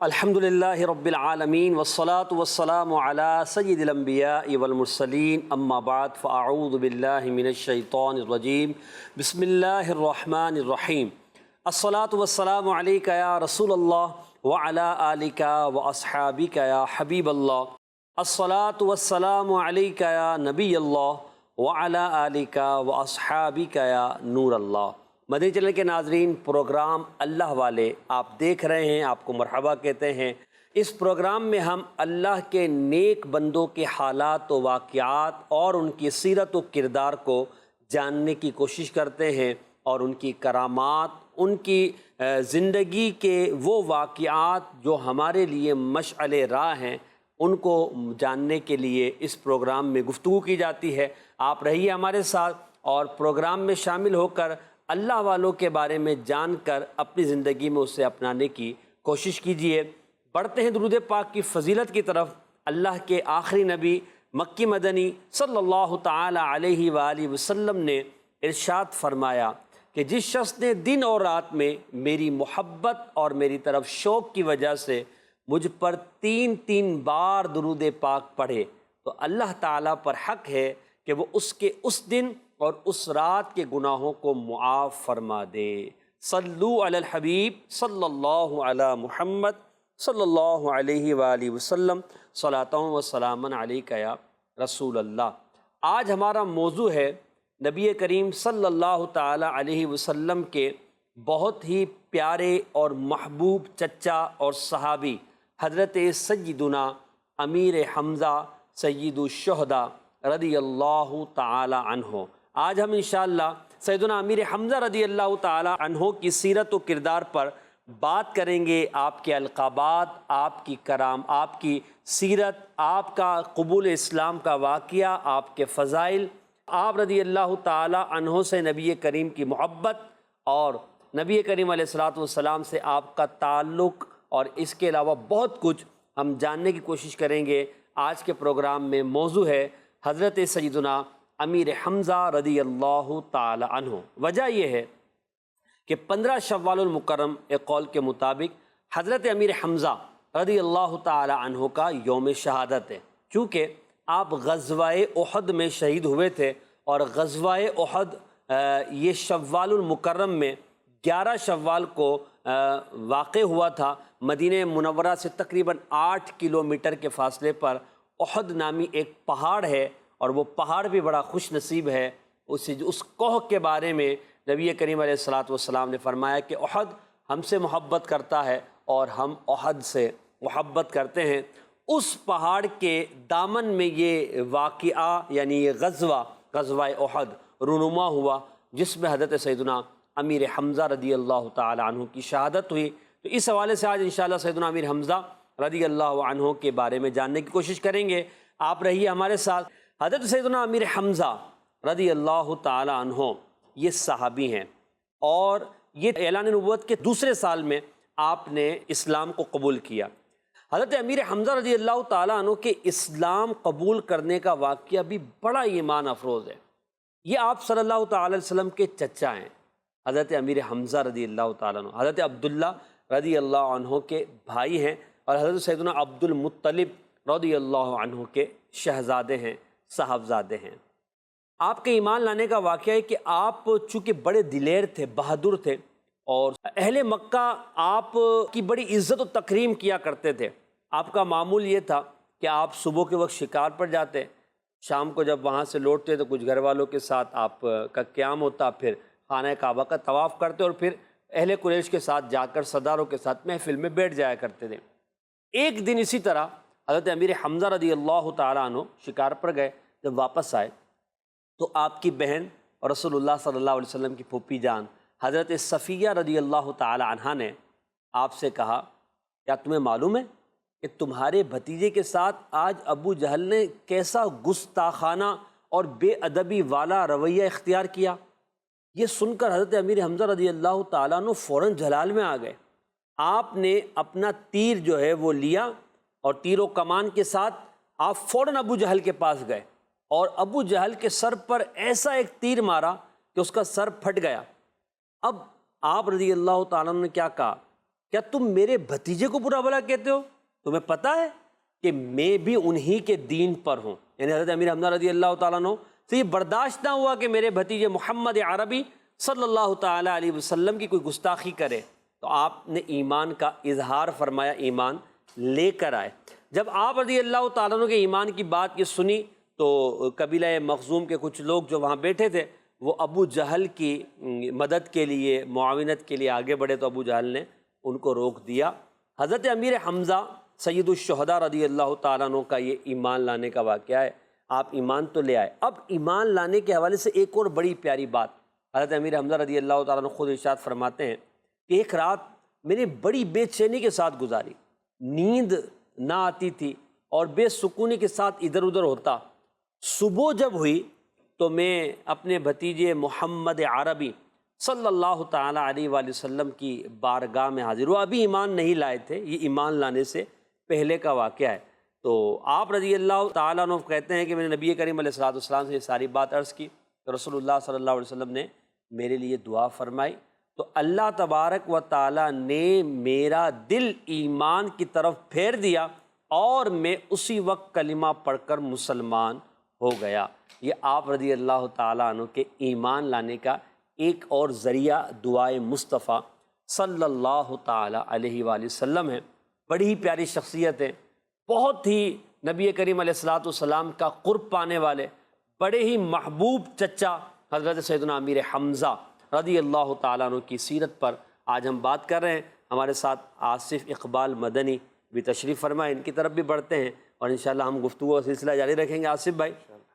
الحمدللہ رب العالمین والصلاة والسلام علی سید الانبیاء والمرسلین اما بعد فاعوذ باللہ من الشیطان الرجیم بسم اللہ الرحمن الرحیم الصلاة والسلام علیک یا رسول اللہ وعلی آلک واصحابک یا حبیب اللہ الصلاة والسلام علیک یا نبی اللہ وعلی آلک واصحابک یا نور اللہ۔ مدنی چینل کے ناظرین، پروگرام اللہ والے آپ دیکھ رہے ہیں، آپ کو مرحبا کہتے ہیں۔ اس پروگرام میں ہم اللہ کے نیک بندوں کے حالات و واقعات اور ان کی سیرت و کردار کو جاننے کی کوشش کرتے ہیں، اور ان کی کرامات، ان کی زندگی کے وہ واقعات جو ہمارے لیے مشعل راہ ہیں، ان کو جاننے کے لیے اس پروگرام میں گفتگو کی جاتی ہے۔ آپ رہیے ہمارے ساتھ اور پروگرام میں شامل ہو کر اللہ والوں کے بارے میں جان کر اپنی زندگی میں اسے اپنانے کی کوشش کیجیے۔ بڑھتے ہیں درود پاک کی فضیلت کی طرف۔ اللہ کے آخری نبی مکی مدنی صلی اللہ تعالی علیہ وآلہ وسلم نے ارشاد فرمایا کہ جس شخص نے دن اور رات میں میری محبت اور میری طرف شوق کی وجہ سے مجھ پر تین بار درود پاک پڑھے تو اللہ تعالیٰ پر حق ہے کہ وہ اس کے اس دن اور اس رات کے گناہوں کو معاف فرما دے۔ صلو علی الحبیب صلی اللہ علی محمد صلی اللہ علیہ وآلہ وسلم، صلاۃ و سلام علیک یا رسول اللہ۔ آج ہمارا موضوع ہے نبی کریم صلی اللہ تعالی علیہ وسلم کے بہت ہی پیارے اور محبوب چچا اور صحابی حضرت سیدنا امیر حمزہ سید الشہداء رضی اللہ تعالی عنہ۔ آج ہم انشاءاللہ سیدنا امیر حمزہ رضی اللہ تعالی عنہ کی سیرت و کردار پر بات کریں گے۔ آپ کے القابات، آپ کی سیرت، آپ کا قبول اسلام کا واقعہ، آپ کے فضائل، آپ رضی اللہ تعالی عنہ سے نبی کریم کی محبت اور نبی کریم علیہ الصلوۃ والسلام سے آپ کا تعلق، اور اس کے علاوہ بہت کچھ ہم جاننے کی کوشش کریں گے۔ آج کے پروگرام میں موضوع ہے حضرت سیدنا امیر حمزہ رضی اللہ تعالی عنہ۔ وجہ یہ ہے کہ 15 شوال المکرم ایک قول کے مطابق حضرت امیر حمزہ رضی اللہ تعالی عنہ کا یوم شہادت ہے، چونکہ آپ غزوہ احد میں شہید ہوئے تھے، اور غزوہ احد یہ شوال المکرم میں 11 شوال کو واقع ہوا تھا۔ مدینہ منورہ سے تقریباً 8 کلومیٹر کے فاصلے پر احد نامی ایک پہاڑ ہے، اور وہ پہاڑ بھی بڑا خوش نصیب ہے۔ اس کوہ کے بارے میں نبی کریم علیہ الصلوۃ والسلام نے فرمایا کہ احد ہم سے محبت کرتا ہے اور ہم احد سے محبت کرتے ہیں۔ اس پہاڑ کے دامن میں یہ واقعہ یعنی یہ غزوہ احد رونما ہوا، جس میں حضرت سیدنا امیر حمزہ رضی اللہ تعالی عنہ کی شہادت ہوئی۔ تو اس حوالے سے آج انشاءاللہ سیدنا امیر حمزہ رضی اللہ عنہ کے بارے میں جاننے کی کوشش کریں گے۔ آپ رہیے ہمارے ساتھ۔ حضرت سیدنا امیر حمزہ رضی اللہ تعالی عنہ یہ صحابی ہیں، اور یہ اعلان نبوت کے دوسرے سال میں آپ نے اسلام کو قبول کیا۔ حضرت امیر حمزہ رضی اللہ تعالی عنہ کے اسلام قبول کرنے کا واقعہ بھی بڑا ایمان افروز ہے۔ یہ آپ صلی اللہ تعالی علیہ وسلم کے چچا ہیں، حضرت امیر حمزہ رضی اللہ تعالی عنہ حضرت عبداللہ رضی اللہ عنہ کے بھائی ہیں، اور حضرت سیدنا عبد المطلب رضی اللہ عنہ کے شہزادے ہیں، صاحبزادے ہیں۔ آپ کے ایمان لانے کا واقعہ ہے کہ آپ چونکہ بڑے دلیر تھے، بہادر تھے، اور اہل مکہ آپ کی بڑی عزت و تکریم کیا کرتے تھے۔ آپ کا معمول یہ تھا کہ آپ صبح کے وقت شکار پر جاتے، شام کو جب وہاں سے لوٹتے تو کچھ گھر والوں کے ساتھ آپ کا قیام ہوتا، پھر خانہ کعبہ کا طواف کرتے، اور پھر اہل قریش کے ساتھ جا کر سرداروں کے ساتھ محفل میں بیٹھ جایا کرتے تھے۔ ایک دن اسی طرح حضرت امیر حمزہ رضی اللہ تعالی عنہ شکار پر گئے۔ جب واپس آئے تو آپ کی بہن اور رسول اللہ صلی اللہ علیہ وسلم کی پھوپھی جان حضرت صفیہ رضی اللہ تعالی عنہا نے آپ سے کہا، کیا تمہیں معلوم ہے کہ تمہارے بھتیجے کے ساتھ آج ابو جہل نے کیسا گستاخانہ اور بے ادبی والا رویہ اختیار کیا؟ یہ سن کر حضرت امیر حمزہ رضی اللہ تعالیٰ عنہ فوراً جلال میں آ گئے۔ آپ نے اپنا تیر جو ہے وہ لیا، اور تیر و کمان کے ساتھ آپ فوراً ابو جہل کے پاس گئے، اور ابو جہل کے سر پر ایسا ایک تیر مارا کہ اس کا سر پھٹ گیا۔ اب آپ رضی اللہ تعالیٰ عنہ نے کیا کہا کیا تم میرے بھتیجے کو برا بھلا کہتے ہو؟ تمہیں پتہ ہے کہ میں بھی انہی کے دین پر ہوں. یعنی حضرت امیر حمزہ رضی اللہ تعالیٰ عنہ سے یہ برداشت نہ ہوا کہ میرے بھتیجے محمد عربی صلی اللہ تعالیٰ علیہ وسلم کی کوئی گستاخی کرے. تو آپ نے ایمان کا اظہار فرمایا، ایمان لے کر آئے. جب آپ رضی اللہ تعالیٰ عنہ کے ایمان کی بات یہ سنی تو قبیلہ مخزوم کے کچھ لوگ جو وہاں بیٹھے تھے وہ ابو جہل کی مدد کے لیے، معاونت کے لیے آگے بڑھے، تو ابو جہل نے ان کو روک دیا. حضرت امیر حمزہ سید الشہداء رضی اللہ تعالیٰ عنہ کا یہ ایمان لانے کا واقعہ ہے. آپ ایمان تو لے آئے. اب ایمان لانے کے حوالے سے ایک اور بڑی پیاری بات حضرت امیر حمزہ رضی اللہ تعالیٰ عنہ خود ارشاد فرماتے ہیں کہ ایک رات میں نے بڑی بے چینی کے ساتھ گزاری، نیند نہ آتی تھی اور بے سکونی کے ساتھ ادھر ادھر ہوتا. صبح جب ہوئی تو میں اپنے بھتیجے محمد عربی صلی اللہ تعالیٰ علیہ وآلہ وسلم کی بارگاہ میں حاضر ہوا. ابھی ایمان نہیں لائے تھے، یہ ایمان لانے سے پہلے کا واقعہ ہے. تو آپ رضی اللہ تعالیٰ عنہ کہتے ہیں کہ میں نے نبی کریم علیہ السلام سے یہ ساری بات عرض کی تو رسول اللہ صلی اللہ علیہ وسلم نے میرے لیے دعا فرمائی. تو اللہ تبارک و تعالیٰ نے میرا دل ایمان کی طرف پھیر دیا اور میں اسی وقت کلمہ پڑھ کر مسلمان ہو گیا. یہ آپ رضی اللہ تعالیٰ عنہ کے ایمان لانے کا ایک اور ذریعہ دعائے مصطفیٰ صلی اللہ تعالیٰ علیہ وآلہ وسلم ہے. بڑی ہی پیاری شخصیت ہے، بہت ہی نبی کریم علیہ السلام کا قرب پانے والے، بڑے ہی محبوب چچا حضرت سیدنا امیر حمزہ رضی اللہ تعالیٰ عنہ کی سیرت پر آج ہم بات کر رہے ہیں. ہمارے ساتھ آصف اقبال مدنی بھی تشریف فرمائے، ان کی طرف بھی بڑھتے ہیں اور انشاءاللہ ہم گفتگو کا سلسلہ جاری رکھیں گے. آصف بھائی،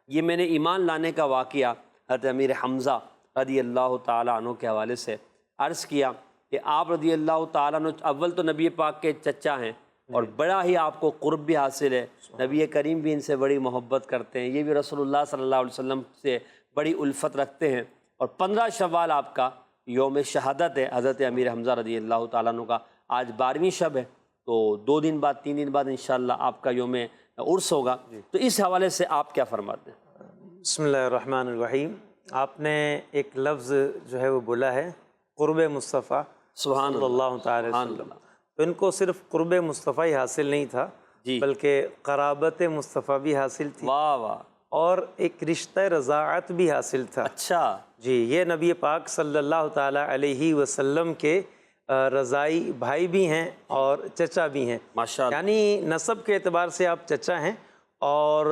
یہ میں نے ایمان لانے کا واقعہ حضرت امیر حمزہ رضی اللہ تعالیٰ عنہ کے حوالے سے عرض کیا کہ آپ رضی اللہ تعالیٰ عنہ اول تو نبی پاک کے چچا ہیں اور بڑا ہی آپ کو قرب بھی حاصل ہے. نبی کریم بھی ان سے بڑی محبت کرتے ہیں، یہ بھی رسول اللہ صلی اللہ علیہ وسلم سے بڑی الفت رکھتے ہیں. اور 15 شوال آپ کا یوم شہادت ہے حضرت امیر حمزہ رضی اللہ تعالیٰ عنہ کا. آج 12ویں شب ہے تو 2 دن بعد 3 دن بعد انشاءاللہ آپ کا یوم عرس ہوگا. تو اس حوالے سے آپ کیا فرماتے ہیں؟ بسم اللہ الرحمن الرحیم. آپ نے ایک لفظ جو ہے وہ بولا ہے قرب مصطفیٰ سبحان صلی اللہ تعالی وسلم. تو ان کو صرف قرب مصطفیٰ ہی حاصل نہیں تھا بلکہ قرابت مصطفیٰ بھی حاصل تھی. واہ واہ. اور ایک رشتہ رضاعت بھی حاصل تھا. اچھا جی، یہ نبی پاک صلی اللہ تعالیٰ علیہ وسلم کے رضائی بھائی بھی ہیں اور چچا بھی ہیں. ماشاءاللہ. یعنی نسب کے اعتبار سے آپ چچا ہیں اور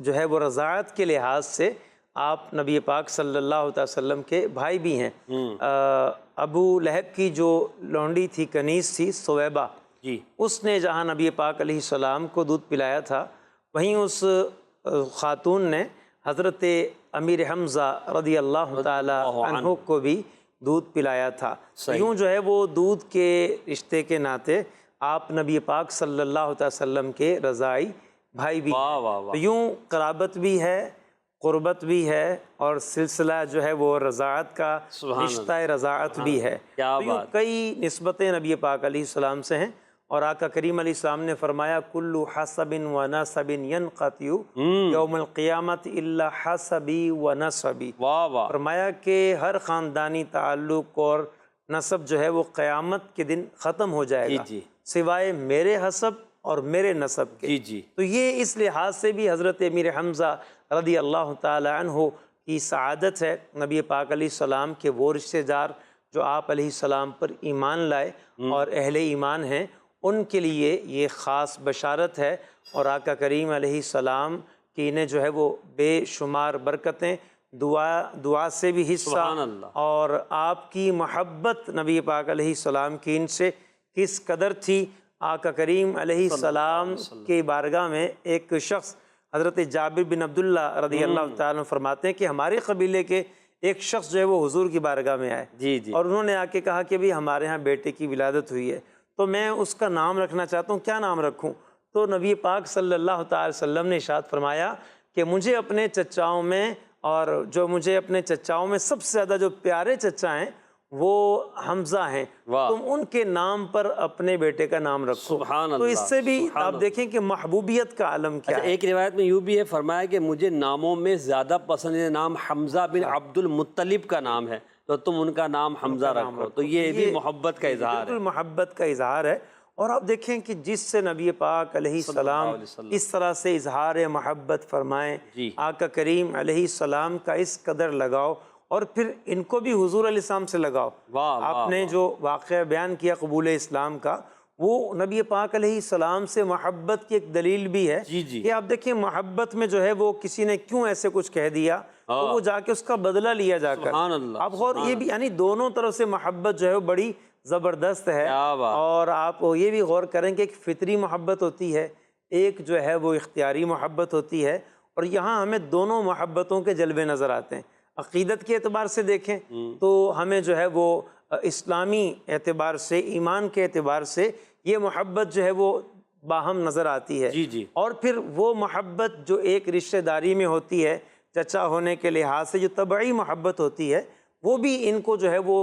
جو ہے وہ رضاعت کے لحاظ سے آپ نبی پاک صلی اللہ علیہ وسلم کے بھائی بھی ہیں. ابو لہب کی جو لونڈی تھی، کنیز تھی سویبہ، جی، اس نے جہاں نبی پاک علیہ السلام کو دودھ پلایا تھا وہیں اس خاتون نے حضرت امیر حمزہ رضی اللہ تعالی عنہ کو بھی دودھ پلایا تھا. یوں جو ہے وہ دودھ کے رشتے کے ناطے آپ نبی پاک صلی اللہ علیہ وسلم کے رضائی بھائی بھی ہیں. یوں قرابت بھی ہے، قربت بھی ہے اور سلسلہ جو ہے وہ رضاعت کا رشتہ رضاعت بھی ہے. یوں کئی نسبتیں نبی پاک علیہ السلام سے ہیں. اور آقا کریم علیہ السلام نے فرمایا کل حسب و نسب ینقطع یوم القیامت الا حسبی و نسبی. فرمایا کہ ہر خاندانی تعلق اور نسب جو ہے وہ قیامت کے دن ختم ہو جائے گا سوائے میرے حسب اور میرے نسب کے. تو یہ اس لحاظ سے بھی حضرت امیر حمزہ رضی اللہ تعالی عنہ کی سعادت ہے. نبی پاک علیہ السلام کے وہ رشتہ دار جو آپ علیہ السلام پر ایمان لائے اور اہل ایمان ہیں، ان کے لیے یہ خاص بشارت ہے. اور آقا کریم علیہ السلام کی انہیں جو ہے وہ بے شمار برکتیں، دعا سے بھی حصہ، اور آپ کی محبت نبی پاک علیہ السلام کی ان سے کس قدر تھی. آقا کریم علیہ السلام کی بارگاہ میں ایک شخص حضرت جابر بن عبداللہ رضی اللہ تعالیٰ عنہ فرماتے ہیں کہ ہمارے قبیلے کے ایک شخص جو ہے وہ حضور کی بارگاہ میں آئے اور انہوں نے آ کے کہا کہ بھی ہمارے ہاں بیٹے کی ولادت ہوئی ہے تو میں اس کا نام رکھنا چاہتا ہوں، کیا نام رکھوں؟ تو نبی پاک صلی اللہ تعالی وسلم نے ارشاد فرمایا کہ مجھے اپنے چچاؤں میں، اور جو مجھے اپنے چچاؤں میں سب سے زیادہ جو پیارے چچا ہیں وہ حمزہ ہیں، تم ان کے نام پر اپنے بیٹے کا نام رکھو۔ سبحان تو اللہ، اس سے بھی آپ دیکھیں کہ محبوبیت کا عالم کیا ہے۔ ایک روایت میں یوں بھی ہے فرمایا کہ مجھے ناموں میں زیادہ پسندیدہ نام حمزہ بن عبد المطلب کا نام ہے، تو تم ان کا نام حمزہ رکھو، تو یہ بھی محبت کا اظہار ہے۔ بالکل محبت کا اظہار ہے۔ اور آپ دیکھیں کہ جس سے نبی پاک علیہ السلام اس طرح سے اظہار محبت فرمائیں، آقا کریم علیہ السلام کا اس قدر لگاؤ، اور پھر ان کو بھی حضور علیہ السلام سے لگاؤ۔ آپ نے جو واقعہ بیان کیا قبول اسلام کا، وہ نبی پاک علیہ السلام سے محبت کی ایک دلیل بھی ہے کہ آپ دیکھیں محبت میں جو ہے وہ کسی نے کیوں ایسے کچھ کہہ دیا تو وہ جا کے اس کا بدلہ لیا جا کر۔ اب غور یہ بھی یعنی دونوں طرف سے محبت جو ہے وہ بڑی زبردست ہے، اور آپ یہ بھی غور کریں کہ ایک فطری محبت ہوتی ہے، ایک جو ہے وہ اختیاری محبت ہوتی ہے، اور یہاں ہمیں دونوں محبتوں کے جلوے نظر آتے ہیں۔ عقیدت کے اعتبار سے دیکھیں تو ہمیں جو ہے وہ اسلامی اعتبار سے، ایمان کے اعتبار سے یہ محبت جو ہے وہ باہم نظر آتی ہے۔ اور پھر وہ محبت جو ایک رشتہ داری میں ہوتی ہے، چچا ہونے کے لحاظ سے جو طبعی محبت ہوتی ہے، وہ بھی ان کو جو ہے وہ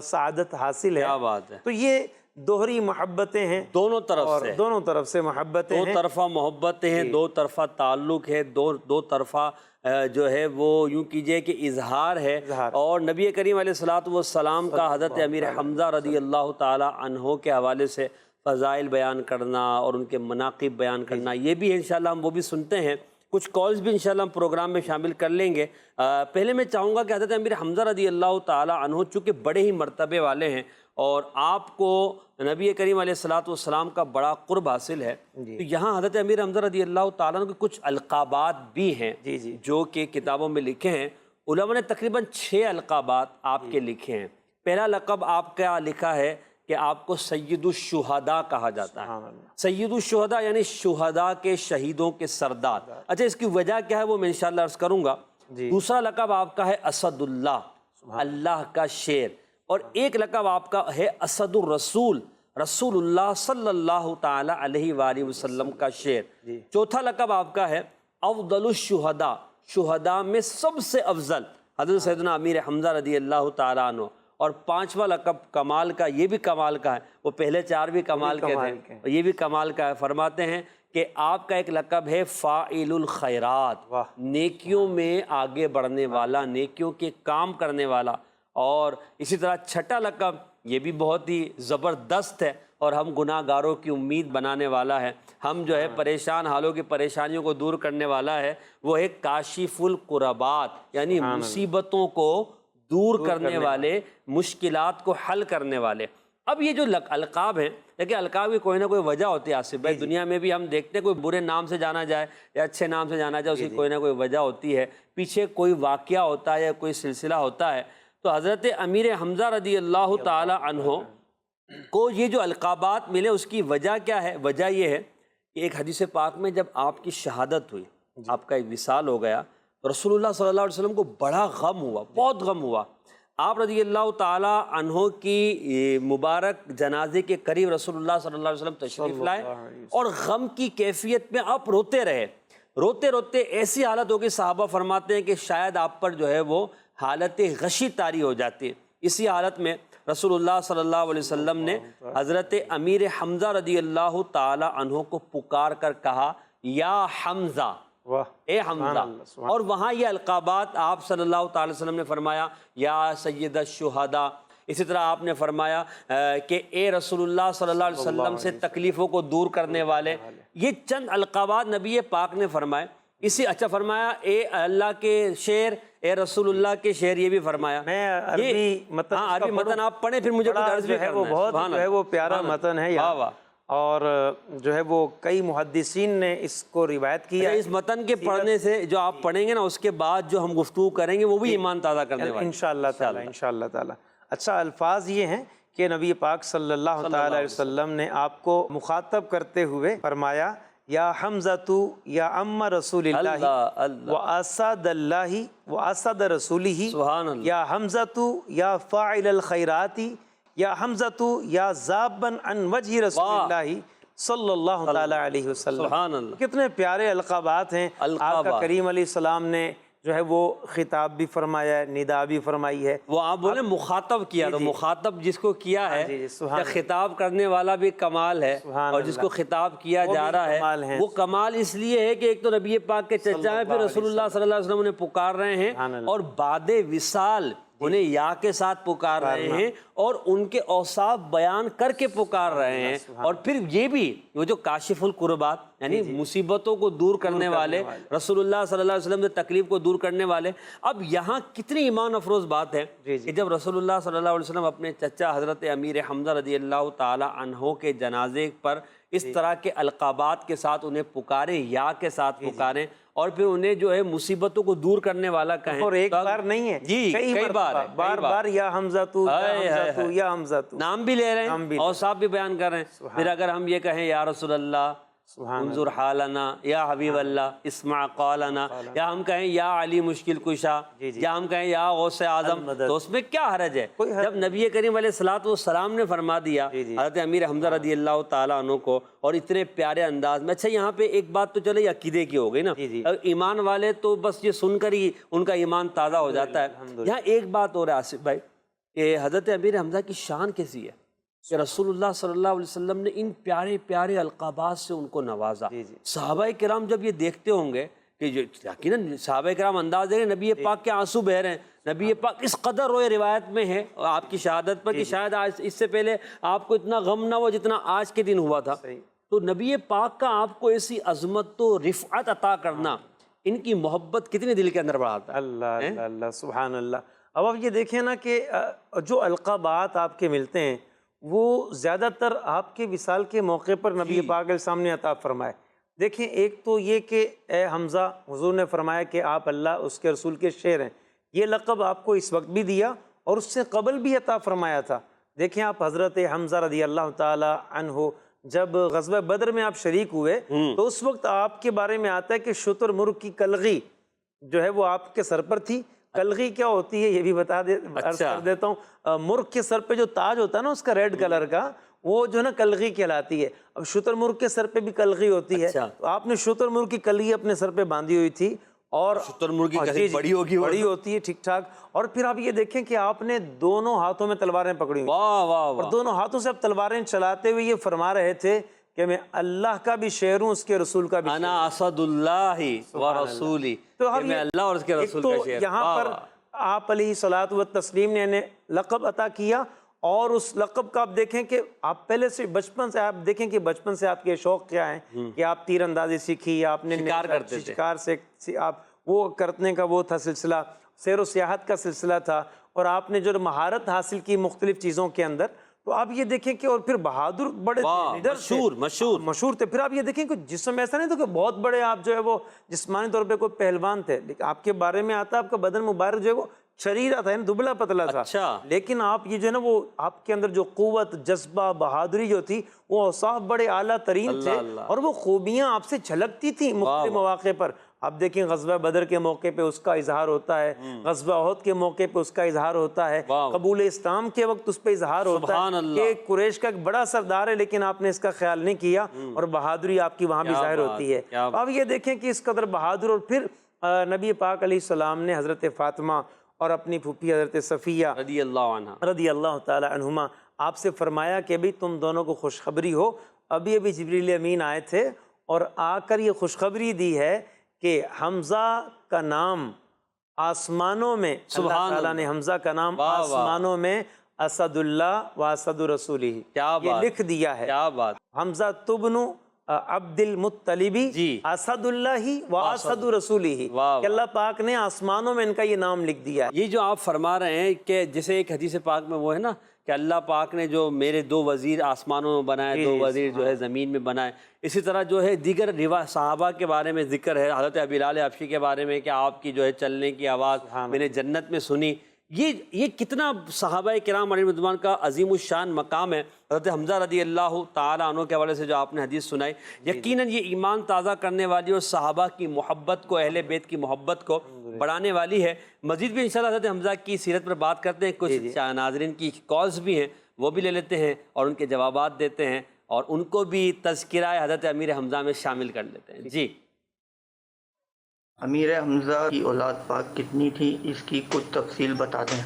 سعادت حاصل ہے۔ کیا بات ہے! تو یہ دوہری محبتیں ہیں، دونوں طرف سے محبتیں ہیں، دو طرفہ محبتیں ہیں، دو طرفہ تعلق ہے، دو طرفہ جو ہے وہ یوں کیجئے کہ اظہار ہے۔ اور نبی کریم علیہ السلام کا حضرت امیر حمزہ رضی اللہ تعالی عنہ کے حوالے سے فضائل بیان کرنا اور ان کے مناقب بیان کرنا، یہ بھی انشاءاللہ ہم وہ بھی سنتے ہیں۔ کچھ کالز بھی انشاءاللہ ہم پروگرام میں شامل کر لیں گے۔ پہلے میں چاہوں گا کہ حضرت امیر حمزہ رضی اللہ تعالی عنہ چونکہ بڑے ہی مرتبے والے ہیں اور آپ کو نبی کریم علیہ السلام کا بڑا قرب حاصل ہے، تو یہاں حضرت امیر حمزہ رضی اللہ تعالیٰ عنہ کے کچھ القابات بھی ہیں جو کہ کتابوں میں لکھے ہیں۔ علماء نے تقریباً 6 القابات آپ کے لکھے ہیں۔ پہلا لقب آپ کا لکھا ہے کہ آپ کو سید الشہداء کہا جاتا ہے۔ سید الشہداء یعنی شہداء کے، شہیدوں کے سردار۔ اچھا، اس کی وجہ کیا ہے وہ میں انشاءاللہ عرض کروں گا۔ دوسرا لقب آپ کا ہے اسد اللہ، اللہ کا شیر، اور ایک لقب آپ کا ہے اسد الرسول، رسول اللہ صلی اللہ تعالی علیہ وآلہ وسلم کا شیر۔ چوتھا لقب آپ کا ہے افضل الشہداء، شہداء میں سب سے افضل حضرت سیدنا امیر حمزہ رضی اللہ تعالی عنہ۔ اور پانچواں لقب کمال کا، یہ بھی کمال کا ہے، وہ پہلے 4 بھی کمال کے تھے، یہ بھی کمال کا ہے۔ فرماتے ہیں کہ آپ کا ایک لقب ہے فاعل الخیرات، نیکیوں میں آگے بڑھنے والا، نیکیوں کے کام کرنے والا۔ اور اسی طرح چھٹا لقب یہ بھی بہت ہی زبردست ہے اور ہم گناہ گاروں کی امید بنانے والا ہے، ہم جو ہے پریشان حالوں کی پریشانیوں کو دور کرنے والا ہے، وہ ہے کاشف القربات، یعنی مصیبتوں کو دور کرنے والے، مشکلات کو حل کرنے والے۔ اب یہ جو القاب ہیں، لیکن القاب کی کوئی نہ کوئی وجہ ہوتی ہے آصف بھائی، دنیا میں بھی ہم دیکھتے ہیں کوئی برے نام سے جانا جائے یا اچھے نام سے جانا جائے، اس کی کوئی نہ کوئی وجہ ہوتی ہے، پیچھے کوئی واقعہ ہوتا ہے یا کوئی سلسلہ ہوتا ہے۔ تو حضرت امیر حمزہ رضی اللہ تعالی عنہ کو یہ جو القابات ملے اس کی وجہ کیا ہے؟ وجہ یہ ہے کہ ایک حدیث پاک میں جب آپ کی شہادت ہوئی، آپ کا ایک وصال ہو گیا، رسول اللہ صلی اللہ علیہ وسلم کو بڑا غم ہوا، بہت غم ہوا۔ آپ رضی اللہ تعالی عنہ کی مبارک جنازے کے قریب رسول اللہ صلی اللہ علیہ وسلم تشریف لائے اور غم کی کیفیت میں آپ روتے رہے، روتے روتے ایسی حالت ہو کہ صحابہ فرماتے ہیں کہ شاید آپ پر جو ہے وہ حالت غشی طاری ہو جاتی ہے۔ اسی حالت میں رسول اللہ صلی اللہ علیہ وسلم نے حضرت امیر حمزہ رضی اللہ تعالی عنہ کو پکار کر کہا یا حمزہ، اے حمزہ، اور وہاں یہ القابات آپ صلی اللہ تعالی وسلم نے فرمایا یا سید الشہداء۔ اسی طرح آپ نے فرمایا کہ اے رسول اللہ صلی اللہ علیہ وسلم سے تکلیفوں کو دور کرنے والے، یہ چند القابات نبی پاک نے فرمائے۔ اسی اچھا فرمایا اے اللہ کے شیر، اے رسول اللہ کے شیر، یہ بھی فرمایا۔ میں عربی متن آپ پڑھیں پھر مجھے کچھ عرض بھی کرنا ہے۔ وہ بہت جو ہے وہ پیارا متن ہے یہاں، اور جو ہے وہ کئی محدثین نے اس کو روایت کیا ہے۔ اس متن کے پڑھنے سے جو آپ پڑھیں گے نا، اس کے بعد جو ہم گفتگو کریں گے وہ بھی ایمان تازہ کرنے والا ہے انشاءاللہ تعالی، انشاءاللہ تعالی۔ اچھا، الفاظ یہ ہیں کہ نبی پاک صلی اللہ تعالی علیہ وسلم نے آپ کو مخاطب کرتے ہوئے فرمایا یا حمزۃ یا ام رسول اللہ و اسد اللہ و اسد رسولہ، یا حمزۃ یا فاعل الخیرات، یا حمزۃ یا ذابن عن وجہ رسول اللہ صلی اللہ تعالی علیہ وسلم۔ کتنے پیارے القابات ہیں آقا کریم علیہ السلام نے جو ہے وہ خطاب بھی فرمایا ہے، ندا بھی فرمائی ہے۔ وہ آپ بولے مخاطب کیا، تو مخاطب جس کو کیا ہے، سبحان خطاب کرنے والا بھی کمال ہے، اور جس کو خطاب کیا جا رہا ہے وہ کمال اس لیے ہے کہ ایک تو نبی پاک کے چچا ہیں، پھر رسول اللہ صلی اللہ علیہ وسلم انہیں پکار رہے ہیں، اور بعد وصال انہیں یا کے ساتھ پکار رہے ہیں، اور ان کے اوصاف بیان کر کے پکار رہے ہیں، اور پھر یہ بھی وہ جو کاشف القربات یعنی مصیبتوں کو دور کرنے والے، رسول اللہ صلی اللہ علیہ وسلم سے تکلیف کو دور کرنے والے۔ اب یہاں کتنی ایمان افروز بات ہے کہ جب رسول اللہ صلی اللہ علیہ وسلم اپنے چچا حضرت امیر حمزہ رضی اللہ تعالی عنہ کے جنازے پر اس طرح کے القابات کے ساتھ انہیں پکارے، یا کے ساتھ پکاریں، اور پھر انہیں جو ہے مصیبتوں کو دور کرنے والا کہیں، اور ایک بار نہیں ہے، جی کئی بار ہے، بار بار یا حمزہ تو، یا حمزہ تو، یا حمزہ تو، نام بھی لے رہے ہیں، اوصاف بھی بیان کر رہے ہیں۔ پھر اگر ہم یہ کہیں یا رسول اللہ انظر حالنا، یا حبیب اللہ اسمع قولنا، یا ہم کہیں یا علی مشکل کشا، یا ہم کہیں یا غوث اعظم، تو اس میں کیا حرج ہے؟ جب نبی کریم علیہ الصلوۃ والسلام نے فرما دیا حضرت امیر حمزہ رضی اللہ تعالیٰ عنہ کو، اور اتنے پیارے انداز میں۔ اچھا یہاں پہ ایک بات تو چلے عقیدے کی ہو گئی نا، ایمان والے تو بس یہ سن کر ہی ان کا ایمان تازہ ہو جاتا ہے۔ یہاں ایک بات اور ہے آصف بھائی، کہ حضرت امیر حمزہ کی شان کیسی ہے کہ رسول اللہ صلی اللہ علیہ وسلم نے ان پیارے پیارے القابات سے ان کو نوازا۔ صحابہ کرام جب یہ دیکھتے ہوں گے کہ یقیناً صحابہ کرام انداز دے رہے ہیں، نبی پاک کے آنسو بہہ رہے ہیں، نبی پاک اس قدر روئے، روایت میں ہے آپ کی شہادت پر کہ شاید آج اس سے پہلے آپ کو اتنا غم نہ ہو جتنا آج کے دن ہوا تھا۔ تو نبی پاک کا آپ کو ایسی عظمت و رفعت عطا کرنا، ان کی محبت کتنے دل کے اندر بڑھاتا ہے۔ اللہ اللہ اللہ، سبحان اللہ۔ اب آپ یہ دیکھیں نا کہ جو القابات آپ کے ملتے ہیں وہ زیادہ تر آپ کے وصال کے موقع پر نبی پاک علیہ السلام نے عطا فرمائے۔ دیکھیں ایک تو یہ کہ اے حمزہ، حضور نے فرمایا کہ آپ اللہ اس کے رسول کے شیر ہیں، یہ لقب آپ کو اس وقت بھی دیا اور اس سے قبل بھی عطا فرمایا تھا۔ دیکھیں آپ حضرت حمزہ رضی اللہ تعالی عنہ جب غزوہ بدر میں آپ شریک ہوئے تو اس وقت آپ کے بارے میں آتا ہے کہ شتر مرغ کی کلغی جو ہے وہ آپ کے سر پر تھی۔ کلغی کیا ہوتی ہے یہ بھی عرض کر دیتا ہوں۔ مرغ کے سر پہ جو تاج ہوتا ہے نا اس کا ریڈ کلر کا، وہ جو ہے نا کلغی کہلاتی ہے۔ اب شتر مرغ کے سر پہ بھی کلغی ہوتی ہے، تو آپ نے شتر مرغ کی کلغی اپنے سر پہ باندھی ہوئی تھی، اور شتر مرغ کی کلغی بڑی ہوتی ہے ٹھیک ٹھاک۔ اور پھر آپ یہ دیکھیں کہ آپ نے دونوں ہاتھوں میں تلواریں پکڑی ہوئی، اور دونوں ہاتھوں سے آپ تلواریں چلاتے ہوئے یہ فرما رہے تھے کہ میں اللہ کا بھی شعر ہوں، اس کے رسول کا بھی شعر ہوں۔ انا اسد اللہ و رسولی، تو میں اللہ اور اس کے رسول کا شعر۔ یہاں پر آپ علیہ الصلوۃ والتسلیم نے انہیں لقب عطا کیا، اور اس لقب کا آپ دیکھیں کہ آپ پہلے سے بچپن سے آپ دیکھیں کہ بچپن سے آپ کے شوق کیا ہیں کہ آپ تیر اندازی سیکھی، یا آپ نے شکار سے آپ وہ کرنے کا وہ تھا سلسلہ، سیر و سیاحت کا سلسلہ تھا، اور آپ نے جو مہارت حاصل کی مختلف چیزوں کے اندر، تو آپ یہ دیکھیں کہ اور پھر بہادر بڑے مشہور تھے۔ پھر آپ یہ دیکھیں کہ جسم ایسا نہیں تھا کہ بہت بڑے آپ جو ہے وہ جسمانی طور پہ کوئی پہلوان تھے، لیکن آپ کے بارے میں آتا آپ کا بدن مبارک جو ہے وہ شریرہ تھا، یعنی دبلا پتلا تھا، لیکن آپ یہ جو ہے نا وہ آپ کے اندر جو قوت، جذبہ، بہادری جو تھی، وہ اوصاف بڑے اعلیٰ ترین تھے، اور وہ خوبیاں آپ سے جھلکتی تھیں مختلف مواقع پر۔ آپ دیکھیں غزوہ بدر کے موقع پہ اس کا اظہار ہوتا ہے، غزوہ احد کے موقع پہ اس کا اظہار ہوتا ہے، قبول اسلام کے وقت اس پہ اظہار ہوتا ہے کہ قریش کا ایک بڑا سردار ہے لیکن آپ نے اس کا خیال نہیں کیا، اور بہادری آپ کی وہاں بھی ظاہر ہوتی ہے۔ آپ یہ دیکھیں کہ اس قدر بہادر، اور پھر نبی پاک علیہ السلام نے حضرت فاطمہ اور اپنی پھوپھی حضرت صفیہ رضی اللہ تعالی عنہما آپ سے فرمایا کہ بھی تم دونوں کو خوشخبری ہو، ابھی جبریل امین آئے تھے اور آ کر یہ خوشخبری دی ہے کہ حمزہ کا نام آسمانوں میں، اللہ تعالیٰ نے حمزہ کا نام آسمانوں میں اسد اللہ و اسد رسولہ یہ لکھ دیا ہے۔ حمزہ تبن عبد المطلبی اسد اللہ و اسد رسولہ، کہ اللہ پاک نے آسمانوں میں ان کا یہ نام لکھ دیا ہے۔ یہ جو آپ فرما رہے ہیں کہ جیسے ایک حدیث پاک میں وہ ہے نا کہ اللہ پاک نے جو میرے 2 وزیر آسمانوں میں بنائے، 2 وزیر جو ہے زمین میں بنائے، اسی طرح جو ہے دیگر صحابہ کے بارے میں ذکر ہے، حضرت بلال حبشی کے بارے میں کہ آپ کی جو ہے چلنے کی آواز میں نے جنت میں سنی۔ یہ کتنا صحابہ کرام علیہ رضوان کا عظیم الشان مقام ہے۔ حضرت حمزہ رضی اللہ تعالیٰ عنہ کے حوالے سے جو آپ نے حدیث سنائی، یقیناً یہ ایمان تازہ کرنے والی اور صحابہ کی محبت کو، اہل بیت کی محبت کو بڑھانے والی ہے۔ مزید بھی انشاءاللہ حضرت حمزہ کی سیرت پر بات کرتے ہیں، کچھ ناظرین کی کالز بھی ہیں وہ بھی لے لیتے ہیں اور ان کے جوابات دیتے ہیں، اور ان کو بھی تذکرہ حضرت امیر حمزہ میں شامل کر لیتے ہیں۔ جی امیر حمزہ کی اولاد پاک کتنی تھی، اس کی کچھ تفصیل بتا دیں۔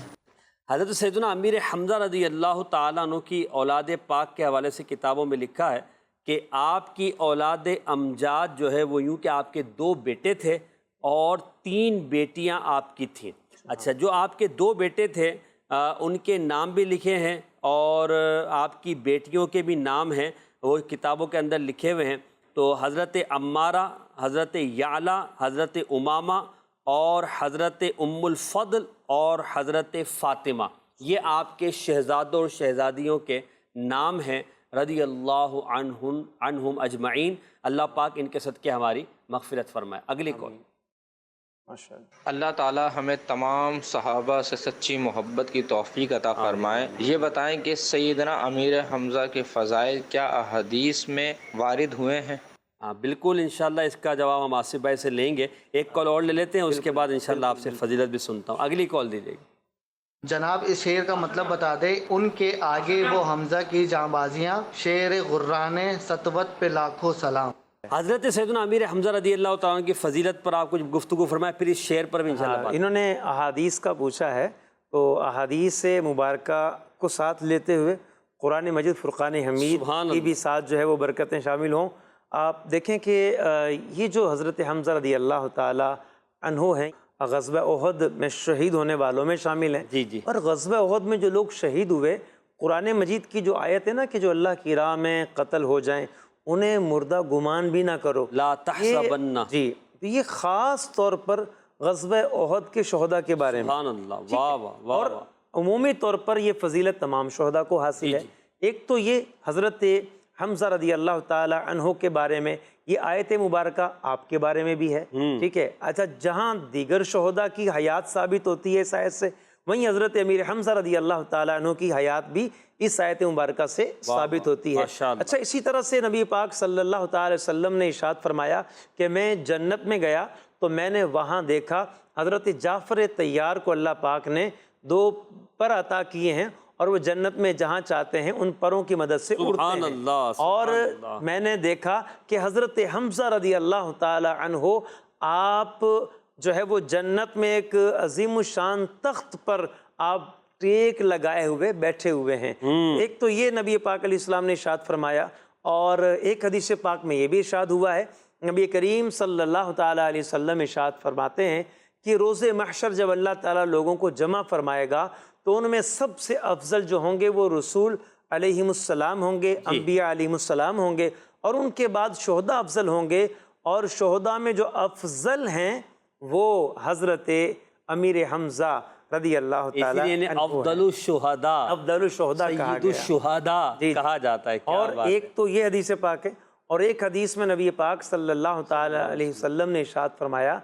حضرت سیدنا امیر حمزہ رضی اللہ تعالیٰ عنہ کی اولاد پاک کے حوالے سے کتابوں میں لکھا ہے کہ آپ کی اولاد امجاد جو ہے وہ یوں کہ آپ کے 2 بیٹے تھے اور 3 بیٹیاں آپ کی تھیں۔ اچھا، جو آپ کے 2 بیٹے تھے ان کے نام بھی لکھے ہیں اور آپ کی بیٹیوں کے بھی نام ہیں، وہ کتابوں کے اندر لکھے ہوئے ہیں۔ تو حضرت عمارہ، حضرت یعلا، حضرت امامہ اور حضرت ام الفضل اور حضرت فاطمہ، یہ آپ کے شہزادوں اور شہزادیوں کے نام ہیں رضی اللہ عنہم اجمعین۔ اللہ پاک ان کے صدقے ہماری مغفرت فرمائے۔ اگلی کال۔ اللہ تعالی ہمیں تمام صحابہ سے سچی محبت کی توفیق عطا فرمائے۔ یہ بتائیں کہ سیدنا امیر حمزہ کے فضائل کیا احادیث میں وارد ہوئے ہیں؟ ہاں بالکل، انشاءاللہ اس کا جواب ہم آصف بھائی سے لیں گے۔ ایک کال اور لے لیتے ہیں، اس کے بعد انشاءاللہ آپ سے فضیلت بھی سنتا ہوں۔ اگلی کال دیجیے گی۔ جناب اس شعر کا مطلب بتا دیں۔ ان کے آگے وہ حمزہ کی جاں بازیاں، شعر غران سطوت پہ لاکھوں سلام۔ حضرت سیدنا امیر حمزہ رضی اللہ تعالیٰ عنہ کی فضیلت پر آپ کچھ گفتگو فرمائیں، پھر اس شعر پر بھی انشاءاللہ بات۔ انہوں نے احادیث کا پوچھا ہے، تو احادیث مبارکہ کو ساتھ لیتے ہوئے قرآن مجید فرقان حمید کی بھی ساتھ جو ہے وہ برکتیں شامل ہوں۔ آپ دیکھیں کہ یہ جو حضرت حمزہ رضی اللہ تعالی عنہ ہیں، غزوہ احد میں شہید ہونے والوں میں شامل ہیں۔ جی اور غزوہ احد میں جو لوگ شہید ہوئے، قرآن مجید کی جو آیت ہے نا کہ جو اللہ کی راہ میں قتل ہو جائیں انہیں مردہ گمان بھی نہ کرو، لا تحسبن، جی، یہ خاص طور پر غزوہ احد کے شہداء کے بارے میں، سبحان اللہ، واہ واہ واہ اور عمومی طور پر یہ فضیلت تمام شہداء کو حاصل ہے۔ ایک تو یہ حضرت حمزہ رضی اللہ تعالی عنہ کے بارے میں یہ آیت مبارکہ آپ کے بارے میں بھی ہے، ٹھیک ہے۔ اچھا، جہاں دیگر شہداء کی حیات ثابت ہوتی ہے اس آیت سے، وہیں حضرت امیر حمزہ رضی اللہ تعالی عنہ کی حیات بھی اس آیت مبارکہ سے ثابت ہوتی ہے۔ اچھا، اسی طرح سے نبی پاک صلی اللہ تعالی وسلم نے ارشاد فرمایا کہ میں جنت میں گیا تو میں نے وہاں دیکھا حضرت جعفر طیار کو اللہ پاک نے 2 پر عطا کیے ہیں، اور وہ جنت میں جہاں چاہتے ہیں ان پروں کی مدد سے اڑتے ہیں۔ اور میں نے دیکھا کہ حضرت حمزہ رضی اللہ تعالی عنہ آپ جو ہے وہ جنت میں ایک عظیم الشان تخت پر آپ ٹیک لگائے ہوئے بیٹھے ہوئے ہیں۔ ایک تو یہ نبی پاک علیہ السلام نے ارشاد فرمایا، اور ایک حدیث پاک میں یہ بھی ارشاد ہوا ہے، نبی کریم صلی اللہ تعالی علیہ وسلم ارشاد فرماتے ہیں کہ روز محشر جب اللہ تعالیٰ لوگوں کو جمع فرمائے گا تو ان میں سب سے افضل جو ہوں گے وہ رسول علیہ السلام ہوں گے، انبیاء علیہ السلام ہوں گے، اور ان کے بعد شہداء افضل ہوں گے، اور شہداء میں جو افضل ہیں وہ حضرت امیر حمزہ رضی اللہ تعالیٰ عنہ افضل الشہداء، افضل الشہداء کہا سید گیا، الشہداء کہا جاتا ہے۔ اور ایک تو یہ حدیث پاک ہے، اور ایک حدیث میں نبی پاک صلی اللہ تعالی علیہ وسلم نے ارشاد فرمایا